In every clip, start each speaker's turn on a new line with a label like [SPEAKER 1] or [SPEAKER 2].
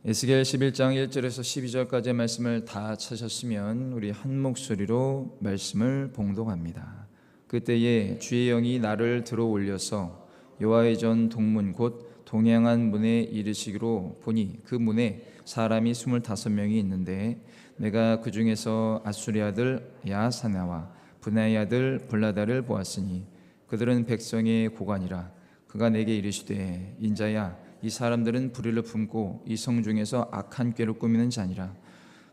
[SPEAKER 1] 에스겔 11장 1절에서 12절까지의 말씀을 다 찾으셨으면 우리 한 목소리로 말씀을 봉독합니다. 그때에 주의 영이 나를 들어 올려서 여호와의 전 동문 곧 동행한 문에 이르시기로 보니 그 문에 사람이 25명이 있는데 내가 그 중에서 아수리 아들 야사나와 브나의 아들 블라다를 보았으니 그들은 백성의 고관이라. 그가 내게 이르시되 인자야 이 사람들은 불의를 품고 이 성 중에서 악한 꾀를 꾸미는 자니라.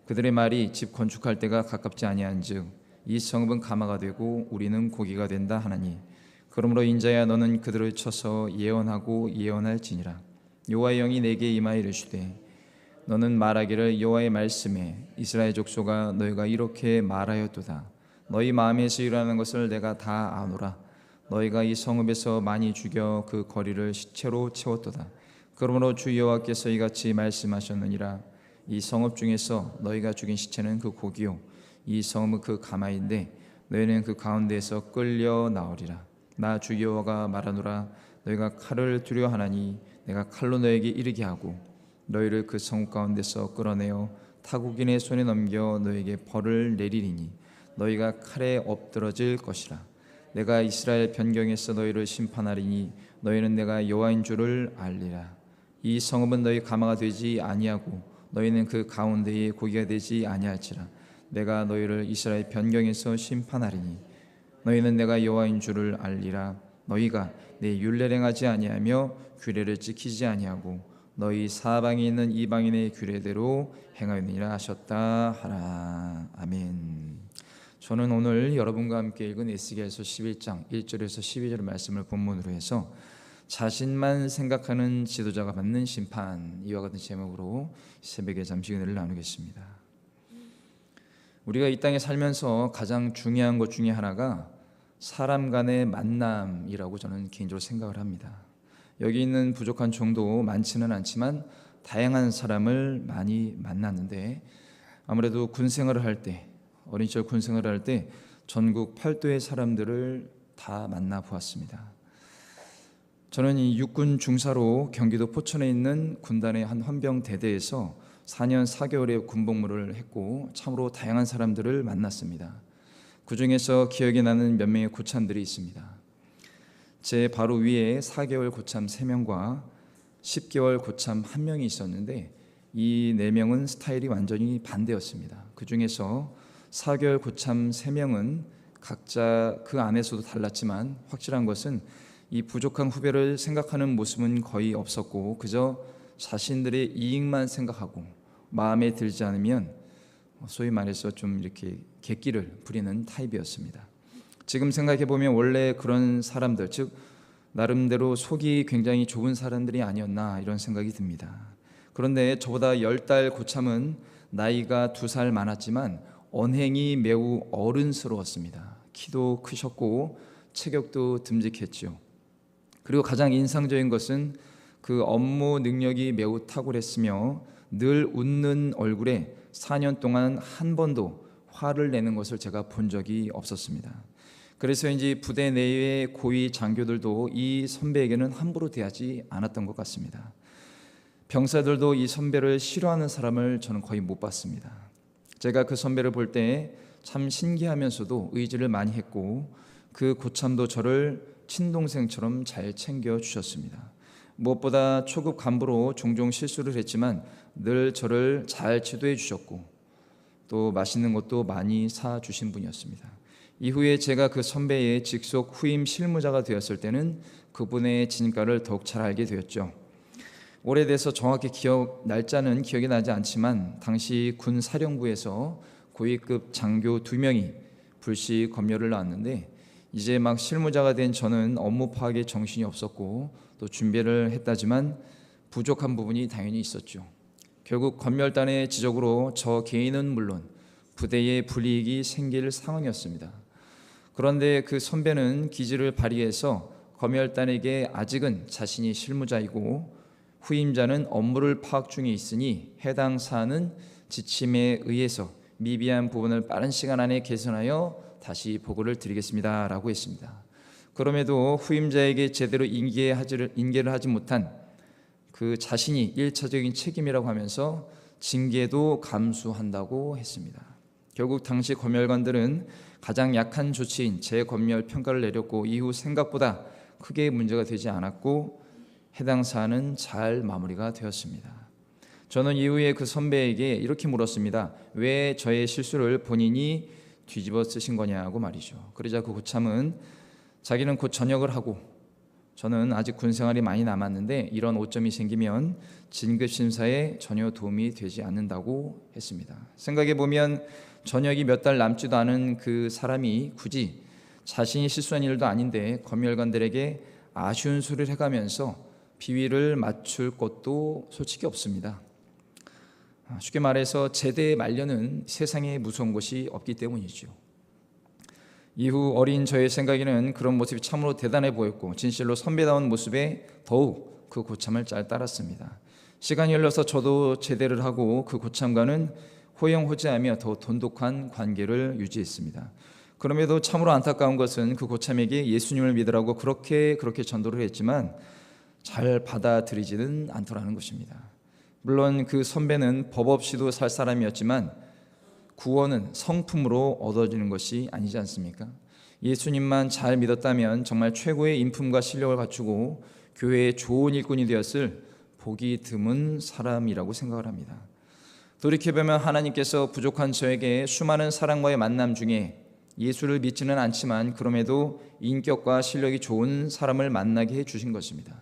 [SPEAKER 1] 그들의 말이 집 건축할 때가 가깝지 아니한즉 이 성읍은 가마가 되고 우리는 고기가 된다 하나니 그러므로 인자야 너는 그들을 쳐서 예언하고 예언할지니라. 여호와의 영이 내게 임하여 이르시되 너는 말하기를 여호와의 말씀에 이스라엘 족속아 너희가 이렇게 말하였도다. 너희 마음에서 일어나는 것을 내가 다 아노라. 너희가 이 성읍에서 많이 죽여 그 거리를 시체로 채웠도다. 그러므로 주 여호와께서 이같이 말씀하셨느니라. 이 성읍 중에서 너희가 죽인 시체는 그 고기요 이 성읍은 그 가마인데 너희는 그 가운데에서 끌려 나오리라. 나 주 여호와가 말하노라. 너희가 칼을 두려워하나니 내가 칼로 너에게 이르게 하고 너희를 그 성읍 가운데서 끌어내어 타국인의 손에 넘겨 너에게 벌을 내리리니 너희가 칼에 엎드러질 것이라. 내가 이스라엘 변경에서 너희를 심판하리니 너희는 내가 여호와인 줄을 알리라. 이 성읍은 너희 가마가 되지 아니하고 너희는 그 가운데에 고기가 되지 아니할지라. 내가 너희를 이스라엘 변경에서 심판하리니 너희는 내가 여호와인 줄을 알리라. 너희가 내 율례를 행하지 아니하며 규례를 지키지 아니하고 너희 사방에 있는 이방인의 규례대로 행하였느니라 하셨다 하라. 아멘. 저는 오늘 여러분과 함께 읽은 에스겔서 11장 1절에서 12절 말씀을 본문으로 해서 자신만 생각하는 지도자가 받는 심판, 이와 같은 제목으로 새벽에 잠시 은혜를 나누겠습니다. 우리가 이 땅에 살면서 가장 중요한 것 중에 하나가 사람 간의 만남이라고 저는 개인적으로 생각을 합니다. 여기 있는 부족한 종도 많지는 않지만 다양한 사람을 많이 만났는데 아무래도 군 생활을 할 때, 어린 시절 군 생활을 할 때 전국 8도의 사람들을 다 만나보았습니다. 저는 이 육군 중사로 경기도 포천에 있는 군단의 한 헌병대대에서 4년 4개월의 군복무를 했고 참으로 다양한 사람들을 만났습니다. 그 중에서 기억에 나는 몇 명의 고참들이 있습니다. 제 바로 위에 4개월 고참 3명과 10개월 고참 1명이 있었는데 이 4명은 스타일이 완전히 반대였습니다. 그 중에서 4개월 고참 3명은 각자 그 안에서도 달랐지만 확실한 것은 이 부족한 후배를 생각하는 모습은 거의 없었고 그저 자신들의 이익만 생각하고 마음에 들지 않으면 소위 말해서 좀 이렇게 객기를 부리는 타입이었습니다. 지금 생각해보면 원래 그런 사람들, 즉 나름대로 속이 굉장히 좁은 사람들이 아니었나 이런 생각이 듭니다. 그런데 저보다 10달 고참은 나이가 2살 많았지만 언행이 매우 어른스러웠습니다. 키도 크셨고 체격도 듬직했죠. 그리고 가장 인상적인 것은 그 업무 능력이 매우 탁월했으며 늘 웃는 얼굴에 4년 동안 한 번도 화를 내는 것을 제가 본 적이 없었습니다. 그래서인지 부대 내외의 고위 장교들도 이 선배에게는 함부로 대하지 않았던 것 같습니다. 병사들도 이 선배를 싫어하는 사람을 저는 거의 못 봤습니다. 제가 그 선배를 볼 때 참 신기하면서도 의지를 많이 했고 그 고참도 저를 친동생처럼 잘 챙겨주셨습니다. 무엇보다 초급 간부로 종종 실수를 했지만 늘 저를 잘 지도해 주셨고 또 맛있는 것도 많이 사주신 분이었습니다. 이후에 제가 그 선배의 직속 후임 실무자가 되었을 때는 그분의 진가를 더욱 잘 알게 되었죠. 오래돼서 정확히 날짜는 기억이 나지 않지만 당시 군 사령부에서 고위급 장교 2명이 불시 검열을 나왔는데 이제 막 실무자가 된 저는 업무 파악에 정신이 없었고 또 준비를 했다지만 부족한 부분이 당연히 있었죠. 결국 검열단의 지적으로 저 개인은 물론 부대에 불이익이 생길 상황이었습니다. 그런데 그 선배는 기지를 발휘해서 검열단에게 아직은 자신이 실무자이고 후임자는 업무를 파악 중에 있으니 해당 사안은 지침에 의해서 미비한 부분을 빠른 시간 안에 개선하여 다시 보고를 드리겠습니다 라고 했습니다. 그럼에도 후임자에게 제대로 인계를 하지 못한 그 자신이 일차적인 책임이라고 하면서 징계도 감수한다고 했습니다. 결국 당시 검열관들은 가장 약한 조치인 재검열 평가를 내렸고 이후 생각보다 크게 문제가 되지 않았고 해당 사안은 잘 마무리가 되었습니다. 저는 이후에 그 선배에게 이렇게 물었습니다. 왜 저의 실수를 본인이 뒤집어 쓰신 거냐고 말이죠. 그러자 그 고참은 자기는 곧 전역을 하고 저는 아직 군 생활이 많이 남았는데 이런 오점이 생기면 진급 심사에 전혀 도움이 되지 않는다고 했습니다. 생각해 보면 전역이 몇 달 남지도 않은 그 사람이 굳이 자신이 실수한 일도 아닌데 검열관들에게 아쉬운 소리를 해가면서 비위를 맞출 것도 솔직히 없습니다. 쉽게 말해서 제대의 말년은 세상에 무서운 것이 없기 때문이죠. 이후 어린 저의 생각에는 그런 모습이 참으로 대단해 보였고 진실로 선배다운 모습에 더욱 그 고참을 잘 따랐습니다. 시간이 흘러서 저도 제대를 하고 그 고참과는 호영호재하며 더 돈독한 관계를 유지했습니다. 그럼에도 참으로 안타까운 것은 그 고참에게 예수님을 믿으라고 그렇게 전도를 했지만 잘 받아들이지는 않더라는 것입니다. 물론 그 선배는 법 없이도 살 사람이었지만 구원은 성품으로 얻어지는 것이 아니지 않습니까? 예수님만 잘 믿었다면 정말 최고의 인품과 실력을 갖추고 교회의 좋은 일꾼이 되었을 보기 드문 사람이라고 생각을 합니다. 돌이켜보면 하나님께서 부족한 저에게 수많은 사람과의 만남 중에 예수를 믿지는 않지만 그럼에도 인격과 실력이 좋은 사람을 만나게 해주신 것입니다.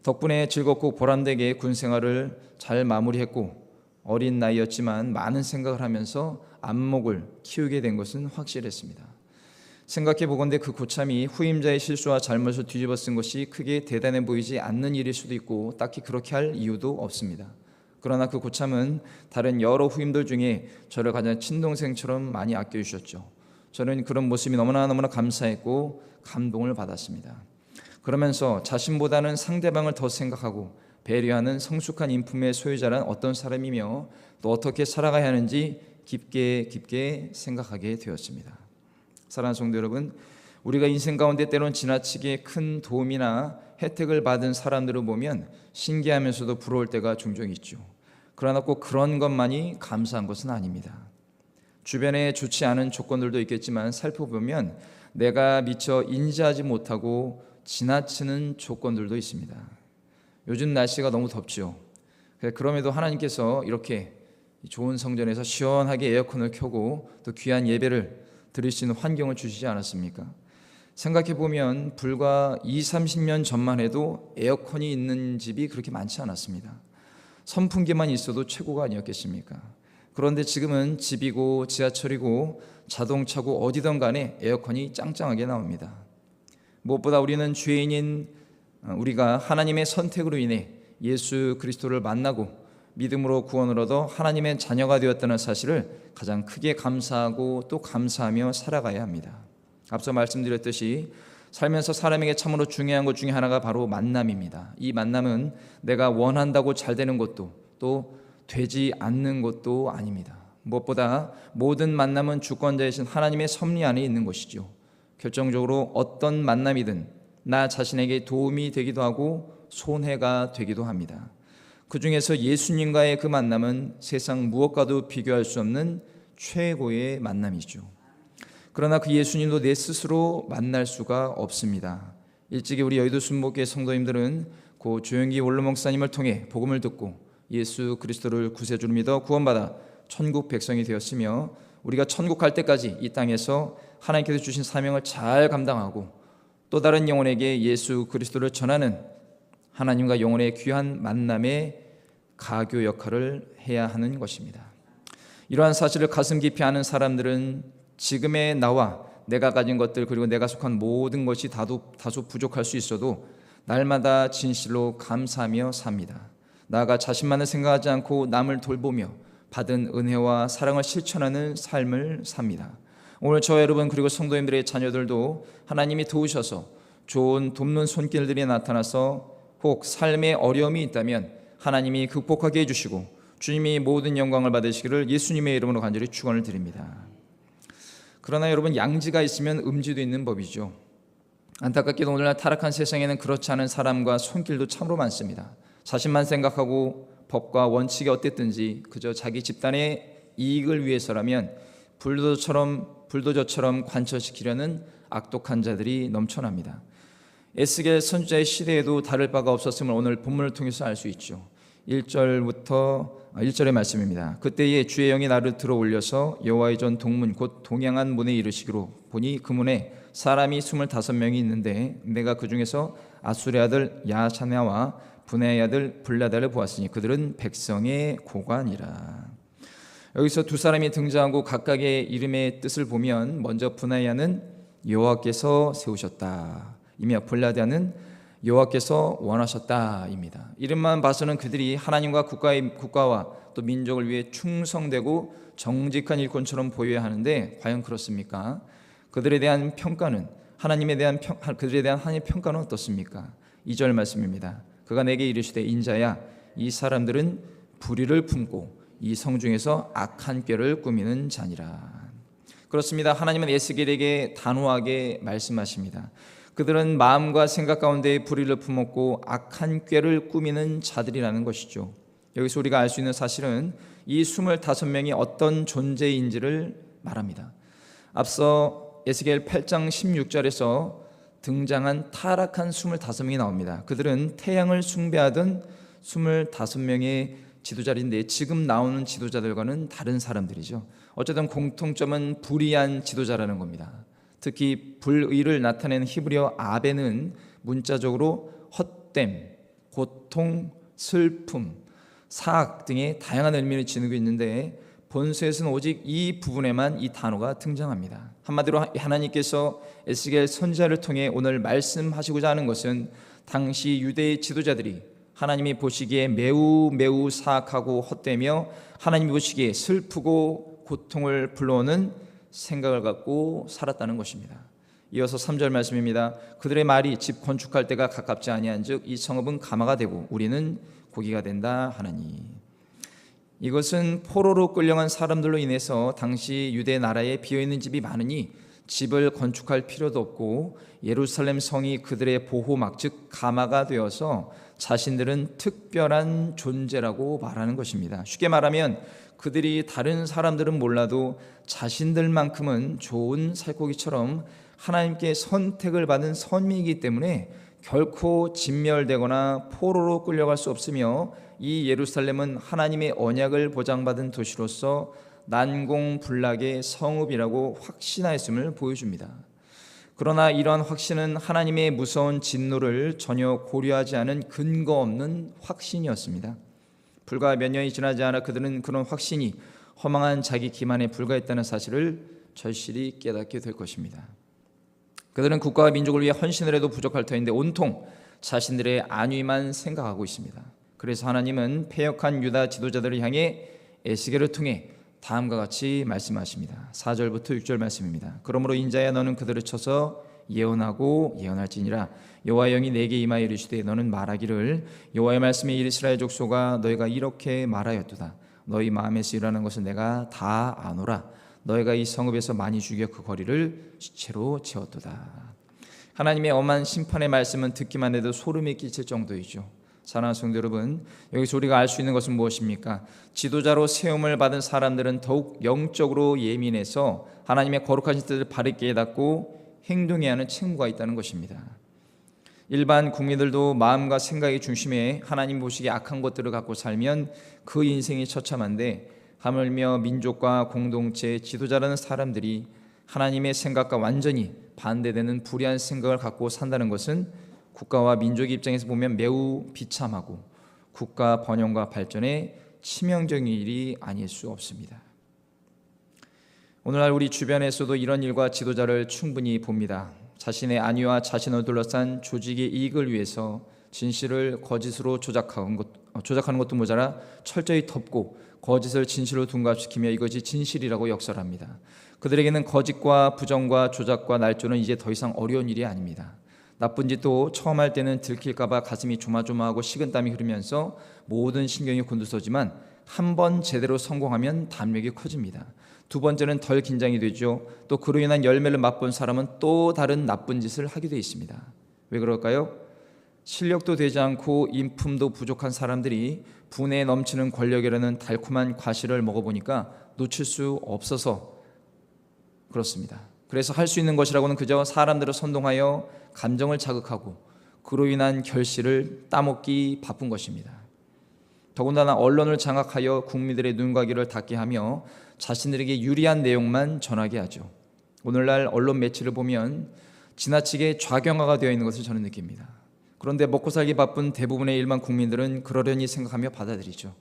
[SPEAKER 1] 덕분에 즐겁고 보람되게 군 생활을 잘 마무리했고 어린 나이였지만 많은 생각을 하면서 안목을 키우게 된 것은 확실했습니다. 생각해 보건대 그 고참이 후임자의 실수와 잘못을 뒤집어 쓴 것이 크게 대단해 보이지 않는 일일 수도 있고 딱히 그렇게 할 이유도 없습니다. 그러나 그 고참은 다른 여러 후임들 중에 저를 가장 친동생처럼 많이 아껴주셨죠. 저는 그런 모습이 너무나 감사했고 감동을 받았습니다. 그러면서 자신보다는 상대방을 더 생각하고 배려하는 성숙한 인품의 소유자란 어떤 사람이며 또 어떻게 살아가야 하는지 깊게 생각하게 되었습니다. 사랑하는 성도 여러분, 우리가 인생 가운데 때론 지나치게 큰 도움이나 혜택을 받은 사람들을 보면 신기하면서도 부러울 때가 종종 있죠. 그러나 꼭 그런 것만이 감사한 것은 아닙니다. 주변에 좋지 않은 조건들도 있겠지만 살펴보면 내가 미처 인지하지 못하고 지나치는 조건들도 있습니다. 요즘 날씨가 너무 덥죠. 그럼에도 하나님께서 이렇게 좋은 성전에서 시원하게 에어컨을 켜고 또 귀한 예배를 드릴 수 있는 환경을 주시지 않았습니까? 생각해보면 불과 20-30년 전만 해도 에어컨이 있는 집이 그렇게 많지 않았습니다. 선풍기만 있어도 최고가 아니었겠습니까? 그런데 지금은 집이고 지하철이고 자동차고 어디든 간에 에어컨이 짱짱하게 나옵니다. 무엇보다 우리는 죄인인 우리가 하나님의 선택으로 인해 예수 그리스도를 만나고 믿음으로 구원을 얻어 하나님의 자녀가 되었다는 사실을 가장 크게 감사하고 또 감사하며 살아가야 합니다. 앞서 말씀드렸듯이 살면서 사람에게 참으로 중요한 것 중에 하나가 바로 만남입니다. 이 만남은 내가 원한다고 잘 되는 것도 또 되지 않는 것도 아닙니다. 무엇보다 모든 만남은 주권자이신 하나님의 섭리 안에 있는 것이죠. 결정적으로 어떤 만남이든 나 자신에게 도움이 되기도 하고 손해가 되기도 합니다. 그 중에서 예수님과의 그 만남은 세상 무엇과도 비교할 수 없는 최고의 만남이죠. 그러나 그 예수님도 내 스스로 만날 수가 없습니다. 일찍이 우리 여의도 순복교회 성도님들은 고 조영기 원로 목사님을 통해 복음을 듣고 예수 그리스도를 구세주로 믿어 구원받아 천국 백성이 되었으며 우리가 천국 갈 때까지 이 땅에서 하나님께서 주신 사명을 잘 감당하고 또 다른 영혼에게 예수 그리스도를 전하는 하나님과 영혼의 귀한 만남의 가교 역할을 해야 하는 것입니다. 이러한 사실을 가슴 깊이 아는 사람들은 지금의 나와 내가 가진 것들 그리고 내가 속한 모든 것이 다소 부족할 수 있어도 날마다 진실로 감사하며 삽니다. 나아가 자신만을 생각하지 않고 남을 돌보며 받은 은혜와 사랑을 실천하는 삶을 삽니다. 오늘 저 여러분 그리고 성도님들의 자녀들도 하나님이 도우셔서 좋은 돕는 손길들이 나타나서 혹 삶에 어려움이 있다면 하나님이 극복하게 해주시고 주님이 모든 영광을 받으시기를 예수님의 이름으로 간절히 축원을 드립니다. 그러나 여러분, 양지가 있으면 음지도 있는 법이죠. 안타깝게도 오늘날 타락한 세상에는 그렇지 않은 사람과 손길도 참으로 많습니다. 자신만 생각하고 법과 원칙이 어땠든지 그저 자기 집단의 이익을 위해서라면 불도저처럼 관철시키려는 악독한 자들이 넘쳐납니다. 에스겔 선지자의 시대에도 다를 바가 없었음을 오늘 본문을 통해서 알 수 있죠. 1절의 말씀입니다. 그때에 주의 영이 나를 들어 올려서 여호와의 전 동문 곧 동양한 문에 이르시기로, 보니 그 문에 사람이 25명이 있는데 내가 그 중에서 아수르의 아들 야샤냐와 분야의 아들 블라다를 보았으니 그들은 백성의 고관이라. 여기서 두 사람이 등장하고 각각의 이름의 뜻을 보면, 먼저 분야는 여호와께서 세우셨다 이며 블라다는 여호와께서 원하셨다입니다. 이름만 봐서는 그들이 하나님과 국가와 또 민족을 위해 충성되고 정직한 일꾼처럼 보여야 하는데 과연 그렇습니까? 그들에 대한 하나님의 평가는 어떻습니까? 2절 말씀입니다. 그가 내게 이르시되, 인자야, 이 사람들은 불의를 품고 이 성중에서 악한 꾀를 꾸미는 자니라. 그렇습니다. 하나님은 에스겔에게 단호하게 말씀하십니다. 그들은 마음과 생각 가운데 불의를 품었고 악한 꾀를 꾸미는 자들이라는 것이죠. 여기서 우리가 알 수 있는 사실은 이 25명이 어떤 존재인지를 말합니다. 앞서 에스겔 8장 16절에서 등장한 타락한 25명이 나옵니다. 그들은 태양을 숭배하던 25명의 지도자인데 지금 나오는 지도자들과는 다른 사람들이죠. 어쨌든 공통점은 불의한 지도자라는 겁니다. 특히 불의를 나타내는 히브리어 아베는 문자적으로 헛됨, 고통, 슬픔, 사악 등의 다양한 의미를 지니고 있는데 본서에서는 오직 이 부분에만 이 단어가 등장합니다. 한마디로 하나님께서 에스겔 선지자를 통해 오늘 말씀하시고자 하는 것은 당시 유대의 지도자들이 하나님이 보시기에 매우 사악하고 헛되며 하나님이 보시기에 슬프고 고통을 불러오는 생각을 갖고 살았다는 것입니다. 이어서 3절 말씀입니다. 그들의 말이 집 건축할 때가 가깝지 아니한즉 이 성읍은 가마가 되고 우리는 고기가 된다 하나니. 이것은 포로로 끌려간 사람들로 인해서 당시 유대 나라에 비어있는 집이 많으니 집을 건축할 필요도 없고 예루살렘 성이 그들의 보호막 즉 가마가 되어서 자신들은 특별한 존재라고 말하는 것입니다. 쉽게 말하면 그들이 다른 사람들은 몰라도 자신들만큼은 좋은 살코기처럼 하나님께 선택을 받은 선민이기 때문에 결코 진멸되거나 포로로 끌려갈 수 없으며 이 예루살렘은 하나님의 언약을 보장받은 도시로서 난공불락의 성읍이라고 확신하였음을 보여줍니다. 그러나 이러한 확신은 하나님의 무서운 진노를 전혀 고려하지 않은 근거 없는 확신이었습니다. 불과 몇 년이 지나지 않아 그들은 그런 확신이 허망한 자기 기만에 불과했다는 사실을 절실히 깨닫게 될 것입니다. 그들은 국가와 민족을 위해 헌신을 해도 부족할 터인데 온통 자신들의 안위만 생각하고 있습니다. 그래서 하나님은 패역한 유다 지도자들을 향해 에스겔을 통해 다음과 같이 말씀하십니다. 4절부터 6절 말씀입니다. 그러므로 인자야 너는 그들을 쳐서 예언하고 예언할지니라. 여호와의 영이 내게 임하여 이르시되 너는 말하기를 여호와의 말씀에 이스라엘 족속아 너희가 이렇게 말하였도다. 너희 마음에서 일어나는 것은 내가 다 아노라. 너희가 이 성읍에서 많이 죽여 그 거리를 시체로 채웠도다. 하나님의 엄한 심판의 말씀은 듣기만 해도 소름이 끼칠 정도이죠. 사랑하는 성도 여러분, 여기서 우리가 알 수 있는 것은 무엇입니까? 지도자로 세움을 받은 사람들은 더욱 영적으로 예민해서 하나님의 거룩하신 뜻을 바르게 깨닫고 행동해야 하는 책무가 있다는 것입니다. 일반 국민들도 마음과 생각의 중심에 하나님 보시기에 악한 것들을 갖고 살면 그 인생이 처참한데 하물며 민족과 공동체의 지도자라는 사람들이 하나님의 생각과 완전히 반대되는 불의한 생각을 갖고 산다는 것은 국가와 민족의 입장에서 보면 매우 비참하고 국가 번영과 발전에 치명적인 일이 아닐 수 없습니다. 오늘날 우리 주변에서도 이런 일과 지도자를 충분히 봅니다. 자신의 안위와 자신을 둘러싼 조직의 이익을 위해서 진실을 거짓으로 조작하는 것도 모자라 철저히 덮고 거짓을 진실로 둔갑시키며 이것이 진실이라고 역설합니다. 그들에게는 거짓과 부정과 조작과 날조는 이제 더 이상 어려운 일이 아닙니다. 나쁜 짓도 처음 할 때는 들킬까봐 가슴이 조마조마하고 식은땀이 흐르면서 모든 신경이 곤두서지만 한 번 제대로 성공하면 담력이 커집니다. 두 번째는 덜 긴장이 되죠. 또 그로 인한 열매를 맛본 사람은 또 다른 나쁜 짓을 하게 되어 있습니다. 왜 그럴까요? 실력도 되지 않고 인품도 부족한 사람들이 분에 넘치는 권력이라는 달콤한 과실을 먹어보니까 놓칠 수 없어서 그렇습니다. 그래서 할 수 있는 것이라고는 그저 사람들을 선동하여 감정을 자극하고 그로 인한 결실을 따먹기 바쁜 것입니다. 더군다나 언론을 장악하여 국민들의 눈과 귀를 닫게 하며 자신들에게 유리한 내용만 전하게 하죠. 오늘날 언론 매체를 보면 지나치게 좌경화가 되어 있는 것을 저는 느낍니다. 그런데 먹고 살기 바쁜 대부분의 일반 국민들은 그러려니 생각하며 받아들이죠.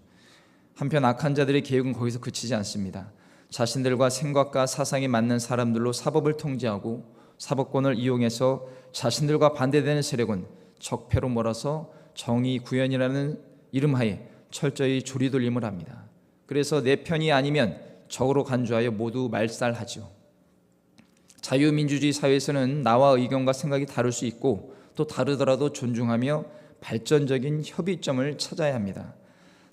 [SPEAKER 1] 한편 악한 자들의 계획은 거기서 그치지 않습니다. 자신들과 생각과 사상이 맞는 사람들로 사법을 통제하고 사법권을 이용해서 자신들과 반대되는 세력은 적폐로 몰아서 정의 구현이라는 이름하에 철저히 조리돌림을 합니다. 그래서 내 편이 아니면 적으로 간주하여 모두 말살하죠. 자유민주주의 사회에서는 나와 의견과 생각이 다를 수 있고 또 다르더라도 존중하며 발전적인 협의점을 찾아야 합니다.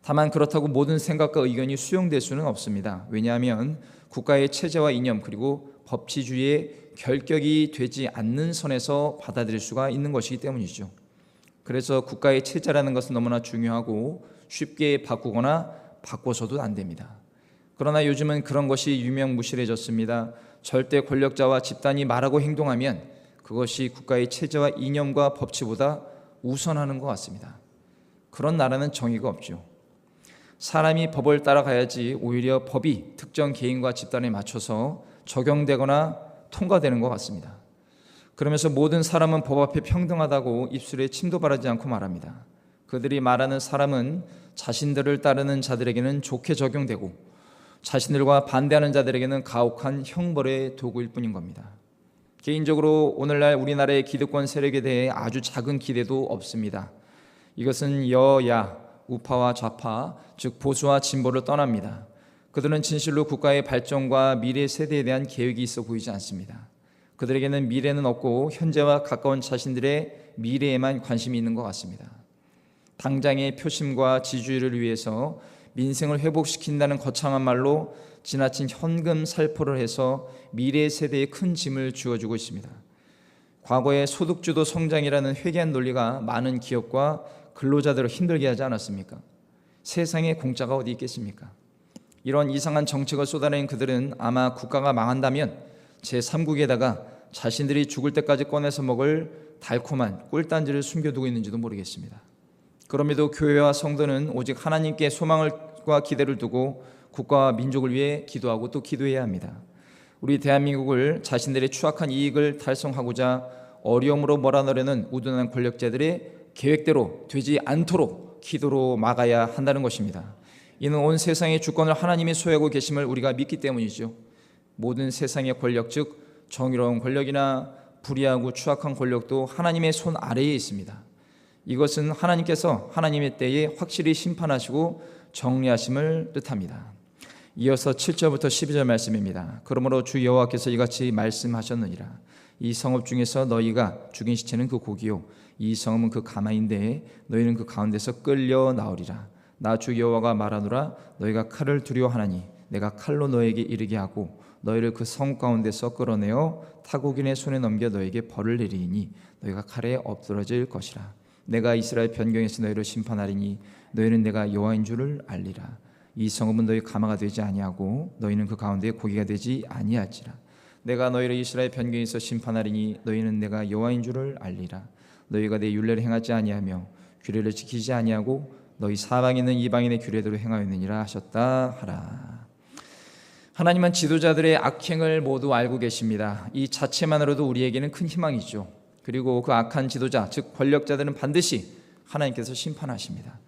[SPEAKER 1] 다만 그렇다고 모든 생각과 의견이 수용될 수는 없습니다. 왜냐하면 국가의 체제와 이념 그리고 법치주의의 결격이 되지 않는 선에서 받아들일 수가 있는 것이기 때문이죠. 그래서 국가의 체제라는 것은 너무나 중요하고 쉽게 바꾸거나 바꿔서도 안 됩니다. 그러나 요즘은 그런 것이 유명무실해졌습니다. 절대 권력자와 집단이 말하고 행동하면 그것이 국가의 체제와 이념과 법치보다 우선하는 것 같습니다. 그런 나라는 정의가 없죠. 사람이 법을 따라가야지 오히려 법이 특정 개인과 집단에 맞춰서 적용되거나 통과되는 것 같습니다. 그러면서 모든 사람은 법 앞에 평등하다고 입술에 침도 바르지 않고 말합니다. 그들이 말하는 사람은 자신들을 따르는 자들에게는 좋게 적용되고 자신들과 반대하는 자들에게는 가혹한 형벌의 도구일 뿐인 겁니다. 개인적으로 오늘날 우리나라의 기득권 세력에 대해 아주 작은 기대도 없습니다. 이것은 여야, 우파와 좌파, 즉 보수와 진보를 떠납니다. 그들은 진실로 국가의 발전과 미래 세대에 대한 계획이 있어 보이지 않습니다. 그들에게는 미래는 없고 현재와 가까운 자신들의 미래에만 관심이 있는 것 같습니다. 당장의 표심과 지지율을 위해서 민생을 회복시킨다는 거창한 말로 지나친 현금 살포를 해서 미래 세대에 큰 짐을 쥐어주고 있습니다. 과거에 소득주도 성장이라는 회개한 논리가 많은 기업과 근로자들을 힘들게 하지 않았습니까? 세상에 공짜가 어디 있겠습니까? 이런 이상한 정책을 쏟아낸 그들은 아마 국가가 망한다면 제3국에다가 자신들이 죽을 때까지 꺼내서 먹을 달콤한 꿀단지를 숨겨두고 있는지도 모르겠습니다. 그럼에도 교회와 성도는 오직 하나님께 소망과 기대를 두고 국가와 민족을 위해 기도하고 또 기도해야 합니다. 우리 대한민국을 자신들의 추악한 이익을 달성하고자 어려움으로 몰아넣으려는 우둔한 권력자들의 계획대로 되지 않도록 기도로 막아야 한다는 것입니다. 이는 온 세상의 주권을 하나님이 소유하고 계심을 우리가 믿기 때문이죠. 모든 세상의 권력, 즉 정의로운 권력이나 불의하고 추악한 권력도 하나님의 손 아래에 있습니다. 이것은 하나님께서 하나님의 때에 확실히 심판하시고 정리하심을 뜻합니다. 이어서 7절부터 12절 말씀입니다. 그러므로 주 여호와께서 이같이 말씀하셨느니라. 이 성읍 중에서 너희가 죽인 시체는 그 고기요 이 성읍은 그 가마인데 너희는 그 가운데서 끌려 나오리라. 나 주 여호와가 말하노라. 너희가 칼을 두려워하나니 내가 칼로 너에게 이르게 하고 너희를 그 성읍 가운데서 끌어내어 타국인의 손에 넘겨 너에게 벌을 내리니 너희가 칼에 엎드러질 것이라. 내가 이스라엘 변경에서 너희를 심판하리니 너희는 내가 여호와인 줄을 알리라. 이 성읍은 너희 가마가 되지 아니하고 너희는 그 가운데 고기가 되지 아니할지라. 내가 너희를 이스라엘 변경에서 심판하리니 너희는 내가 여호와인 줄을 알리라. 너희가 내 율례를 행하지 아니하며 규례를 지키지 아니하고 너희 사방에 있는 이방인의 규례대로 행하였느니라 하셨다 하라. 하나님은 지도자들의 악행을 모두 알고 계십니다. 이 자체만으로도 우리에게는 큰 희망이죠. 그리고 그 악한 지도자, 즉 권력자들은 반드시 하나님께서 심판하십니다.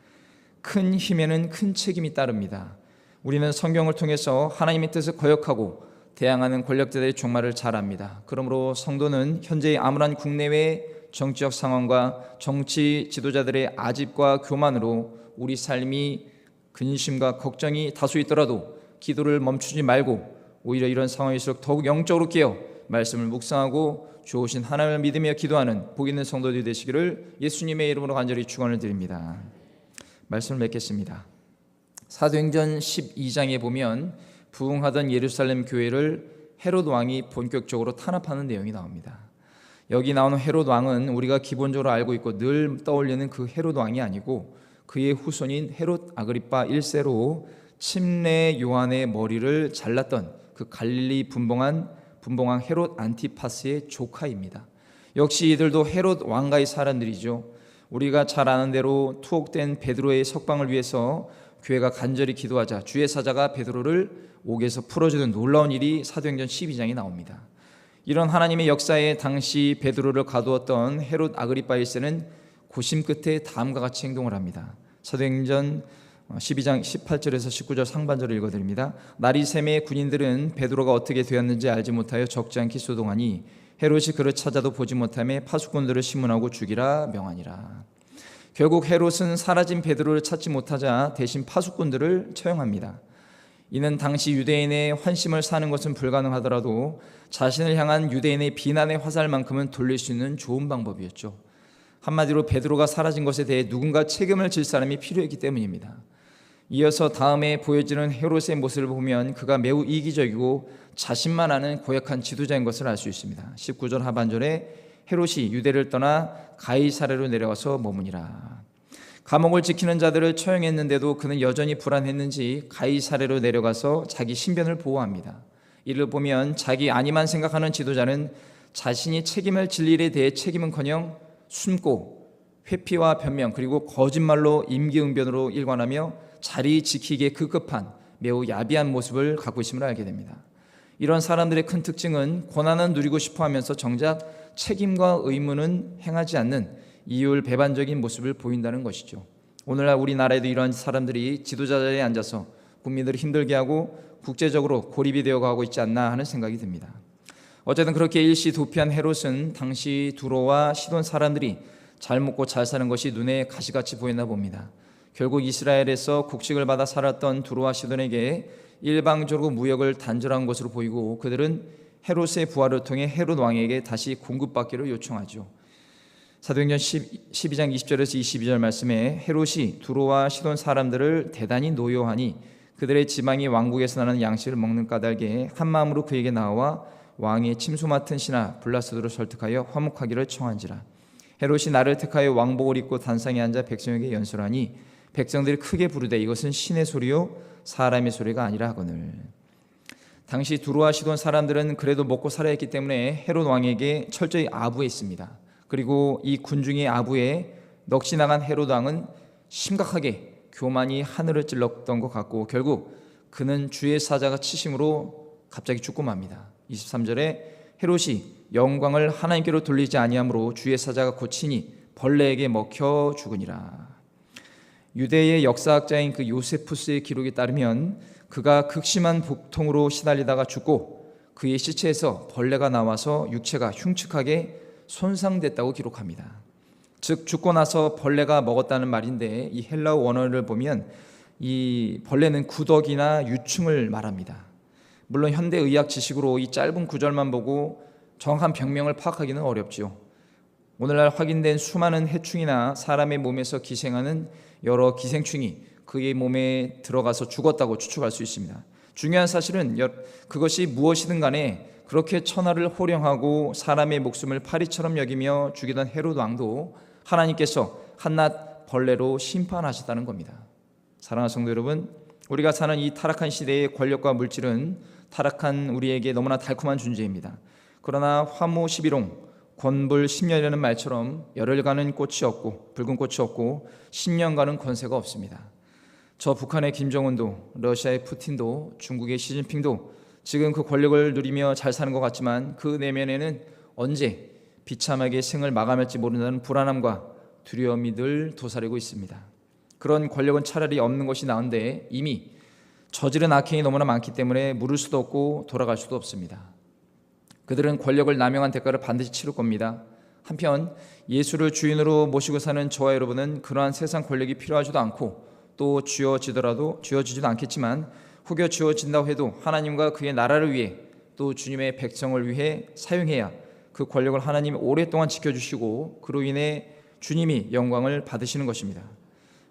[SPEAKER 1] 큰 힘에는 큰 책임이 따릅니다. 우리는 성경을 통해서 하나님의 뜻을 거역하고 대항하는 권력자들의 종말을 잘 압니다. 그러므로 성도는 현재의 암울한 국내외 정치적 상황과 정치 지도자들의 아집과 교만으로 우리 삶이 근심과 걱정이 다소 있더라도 기도를 멈추지 말고 오히려 이런 상황일수록 더욱 영적으로 깨어 말씀을 묵상하고 좋으신 하나님을 믿으며 기도하는 복 있는 성도들이 되시기를 예수님의 이름으로 간절히 축원을 드립니다. 말씀을 맺겠습니다. 사도행전 12장에 보면 부흥하던 예루살렘 교회를 헤롯 왕이 본격적으로 탄압하는 내용이 나옵니다. 여기 나오는 헤롯 왕은 우리가 기본적으로 알고 있고 늘 떠올리는 그 헤롯 왕이 아니고 그의 후손인 헤롯 아그리파 1세로 침례 요한의 머리를 잘랐던 그 갈릴리 분봉왕 헤롯 안티파스의 조카입니다. 역시 이들도 헤롯 왕가의 사람들이죠. 우리가 잘 아는 대로 투옥된 베드로의 석방을 위해서 교회가 간절히 기도하자 주의 사자가 베드로를 옥에서 풀어주는 놀라운 일이 사도행전 12장에 나옵니다. 이런 하나님의 역사에 당시 베드로를 가두었던 헤롯 아그리파 1세는 고심 끝에 다음과 같이 행동을 합니다. 사도행전 12장 18절에서 19절 상반절을 읽어드립니다. 날이 새매 군인들은 베드로가 어떻게 되었는지 알지 못하여 적지 않게 소동하니 헤롯이 그를 찾아도 보지 못하며 파수꾼들을 심문하고 죽이라 명하니라. 결국 헤롯은 사라진 베드로를 찾지 못하자 대신 파수꾼들을 처형합니다. 이는 당시 유대인의 환심을 사는 것은 불가능하더라도 자신을 향한 유대인의 비난의 화살만큼은 돌릴 수 있는 좋은 방법이었죠. 한마디로 베드로가 사라진 것에 대해 누군가 책임을 질 사람이 필요했기 때문입니다. 이어서 다음에 보여지는 헤롯의 모습을 보면 그가 매우 이기적이고 자신만 아는 고약한 지도자인 것을 알 수 있습니다. 19절 하반절에 헤롯이 유대를 떠나 가이사랴로 내려와서 머무니라. 감옥을 지키는 자들을 처형했는데도 그는 여전히 불안했는지 가이사랴로 내려가서 자기 신변을 보호합니다. 이를 보면 자기 아니만 생각하는 지도자는 자신이 책임을 질 일에 대해 책임은커녕 숨고 회피와 변명 그리고 거짓말로 임기응변으로 일관하며 자리 지키기에 급급한 매우 야비한 모습을 갖고 있음을 알게 됩니다. 이런 사람들의 큰 특징은 고난은 누리고 싶어하면서 정작 책임과 의무는 행하지 않는 이율배반적인 모습을 보인다는 것이죠. 오늘날 우리나라에도 이러한 사람들이 지도자 자리에 앉아서 국민들을 힘들게 하고 국제적으로 고립이 되어가고 있지 않나 하는 생각이 듭니다. 어쨌든 그렇게 일시 도피한 헤롯은 당시 두로와 시돈 사람들이 잘 먹고 잘 사는 것이 눈에 가시같이 보였나 봅니다. 결국 이스라엘에서 곡식을 받아 살았던 두로와 시돈에게 일방적으로 무역을 단절한 것으로 보이고 그들은 헤롯의 부활을 통해 헤롯 왕에게 다시 공급받기를 요청하죠. 사도행전 12장 20절에서 22절 말씀에 헤롯이 두로와 시돈 사람들을 대단히 노여하니 그들의 지방이 왕국에서 나는 양식을 먹는 까닭에 한마음으로 그에게 나와 왕의 침소 맡은 신하 블라스도를 설득하여 화목하기를 청한지라. 헤롯이 나를 택하여 왕복을 입고 단상에 앉아 백성에게 연설하니 백성들이 크게 부르되 이것은 신의 소리요 사람의 소리가 아니라 하거늘. 당시 두로와 시돈 사람들은 그래도 먹고 살아야 했기 때문에 헤롯 왕에게 철저히 아부했습니다. 그리고 이 군중의 아부에 넋이 나간 헤롯 왕은 심각하게 교만이 하늘을 찔렀던 것 같고 결국 그는 주의 사자가 치심으로 갑자기 죽고 맙니다. 23절에 헤롯이 영광을 하나님께로 돌리지 아니하므로 주의 사자가 고치니 벌레에게 먹혀 죽으니라. 유대의 역사학자인 그 요세푸스의 기록에 따르면 그가 극심한 복통으로 시달리다가 죽고 그의 시체에서 벌레가 나와서 육체가 흉측하게 손상됐다고 기록합니다. 즉 죽고 나서 벌레가 먹었다는 말인데 이 헬라어 원어를 보면 이 벌레는 구더기나 유충을 말합니다. 물론 현대의학 지식으로 이 짧은 구절만 보고 정확한 병명을 파악하기는 어렵지요. 오늘날 확인된 수많은 해충이나 사람의 몸에서 기생하는 여러 기생충이 그의 몸에 들어가서 죽었다고 추측할 수 있습니다. 중요한 사실은 그것이 무엇이든 간에 그렇게 천하를 호령하고 사람의 목숨을 파리처럼 여기며 죽이던 헤롯 왕도 하나님께서 한낱 벌레로 심판하셨다는 겁니다. 사랑하는 성도 여러분, 우리가 사는 이 타락한 시대의 권력과 물질은 타락한 우리에게 너무나 달콤한 존재입니다. 그러나 화무 11홍 권불 10년이라는 말처럼 열흘 가는 꽃이 없고 붉은 꽃이 없고 10년 가는 권세가 없습니다. 저 북한의 김정은도 러시아의 푸틴도 중국의 시진핑도 지금 그 권력을 누리며 잘 사는 것 같지만 그 내면에는 언제 비참하게 생을 마감할지 모른다는 불안함과 두려움이 늘 도사리고 있습니다. 그런 권력은 차라리 없는 것이 나은데 이미 저지른 악행이 너무나 많기 때문에 물을 수도 없고 돌아갈 수도 없습니다. 그들은 권력을 남용한 대가를 반드시 치를 겁니다. 한편 예수를 주인으로 모시고 사는 저와 여러분은 그러한 세상 권력이 필요하지도 않고 또 쥐어지지도 않겠지만 혹여 쥐어진다고 해도 하나님과 그의 나라를 위해 또 주님의 백성을 위해 사용해야 그 권력을 하나님이 오랫동안 지켜주시고 그로 인해 주님이 영광을 받으시는 것입니다.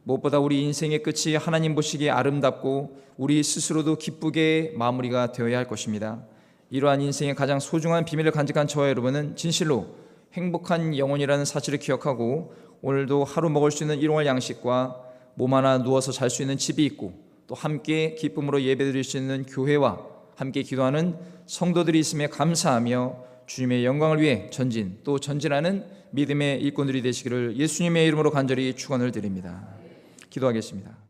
[SPEAKER 1] 무엇보다 우리 인생의 끝이 하나님 보시기에 아름답고 우리 스스로도 기쁘게 마무리가 되어야 할 것입니다. 이러한 인생의 가장 소중한 비밀을 간직한 저와 여러분은 진실로 행복한 영혼이라는 사실을 기억하고 오늘도 하루 먹을 수 있는 일용할 양식과 몸 하나 누워서 잘 수 있는 집이 있고 또 함께 기쁨으로 예배드릴 수 있는 교회와 함께 기도하는 성도들이 있음에 감사하며 주님의 영광을 위해 전진 또 전진하는 믿음의 일꾼들이 되시기를 예수님의 이름으로 간절히 축원을 드립니다. 기도하겠습니다.